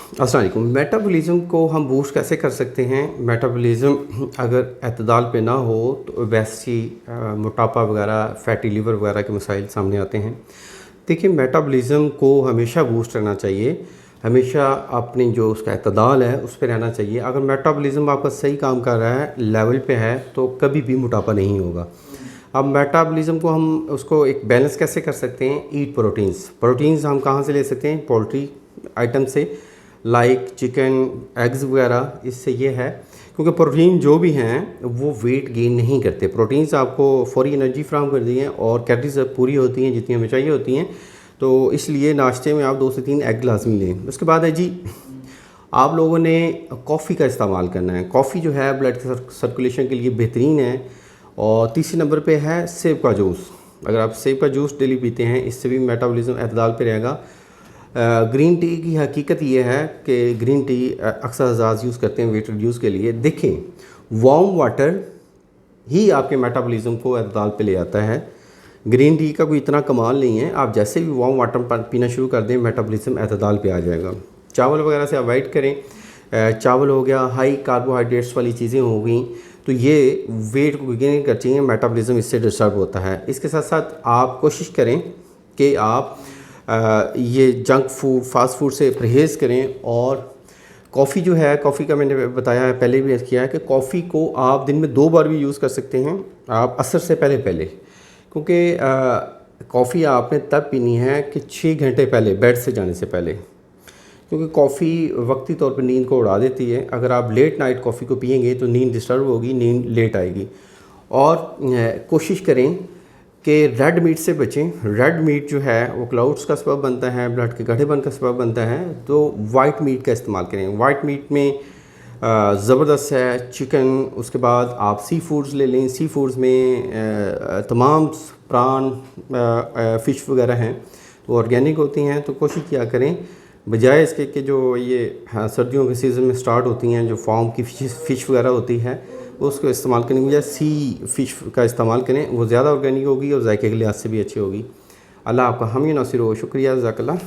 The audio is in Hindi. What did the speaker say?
अस्सलाम वालेकुम। मेटाबॉलिज़्म को हम बूस्ट कैसे कर सकते हैं? मेटाबॉलिज़्म अगर एतदाल पे ना हो तो वैसी मोटापा वगैरह, फैटी लिवर वगैरह के मसाइल सामने आते हैं। देखिए, मेटाबॉलिज़्म को हमेशा बूस्ट रहना चाहिए, हमेशा अपनी जो उसका एतदाल है उस पे रहना चाहिए। अगर मेटाबॉलिज़्म आपका सही काम कर रहा है, लेवल पे है, तो कभी भी मोटापा नहीं होगा। अब मेटाबॉलिज़्म को हम उसको एक बैलेंस कैसे कर सकते हैं? ईट प्रोटीन्स। प्रोटीन्स हम कहाँ से ले सकते हैं? पोल्ट्री आइटम से, लाइक चिकन, एग्स वगैरह। इससे ये है क्योंकि प्रोटीन जो भी हैं वो वेट गेन नहीं करते। प्रोटीन्स आपको फौरी एनर्जी फ्राहम कर दी हैं और कैलोरीज पूरी होती हैं जितनी हमें चाहिए होती हैं। तो इसलिए नाश्ते में आप 2 से 3 एग लाजमी लें। उसके बाद है जी, आप लोगों ने कॉफ़ी का इस्तेमाल करना है। कॉफ़ी जो है ब्लड सर्कुलेशन के लिए बेहतरीन है। और तीसरे नंबर पे है सेब का जूस। अगर आप सेब का जूस डेली पीते हैं, इससे भी मेटाबॉलिज़्म एतदाल पे रहेगा। ग्रीन टी की हकीकत ये है कि ग्रीन टी अक्सर हज़ार यूज़ करते हैं वेट रिड्यूस के लिए। देखें, वार्म वाटर ही आपके मेटाबॉलिज़्म को एतदाल पे ले आता है। ग्रीन टी का कोई इतना कमाल नहीं है, आप जैसे भी वार्म वाटर पीना शुरू कर दें मेटाबॉलिज़्म एतदाल पे आ जाएगा। चावल वगैरह से अवॉइड करें। चावल हो गया, हाई कार्बोहाइड्रेट्स वाली चीज़ें हो गई, तो ये वेट को गेन करती हैं, मेटाबॉलिज़्म इससे डिस्टर्ब होता है। इसके साथ साथ आप कोशिश करें कि आप ये जंक फूड, फास्ट फूड से परहेज़ करें। और कॉफ़ी जो है, कॉफ़ी का मैंने बताया है, पहले भी किया है कि कॉफ़ी को आप दिन में 2 बार भी यूज़ कर सकते हैं, आप असर से पहले पहले। क्योंकि कॉफ़ी आपने तब पीनी है कि 6 घंटे पहले, बेड से जाने से पहले, क्योंकि कॉफ़ी वक्ती तौर पर नींद को उड़ा देती है। अगर आप लेट नाइट कॉफ़ी को पिएंगे तो नींद डिस्टर्ब होगी, नींद लेट आएगी। और कोशिश करें कि रेड मीट से बचें। रेड मीट जो है वो क्लाउड्स का सबब बनता है, ब्लड के गाढ़ेपन का सबब बनता है। तो वाइट मीट का इस्तेमाल करें। वाइट मीट में ज़बरदस्त है चिकन। उसके बाद आप सी फूड्स ले लें। सी फूड्स में तमाम प्राण, फ़िश वगैरह हैं, तो ऑर्गेनिक होती हैं। तो कोशिश किया करें बजाय इसके कि जो ये सर्दियों के सीज़न में स्टार्ट होती हैं, जो फार्म की फ़िश वगैरह होती है, उसको इस्तेमाल करने की बजाय सी फ़िश का इस्तेमाल करें। वो ज़्यादा ऑर्गेनिक होगी और जायके के लिहाज से भी अच्छी होगी। अल्लाह आपका हामी नासिर हो। शुक्रिया, जज़ाकल्लाह।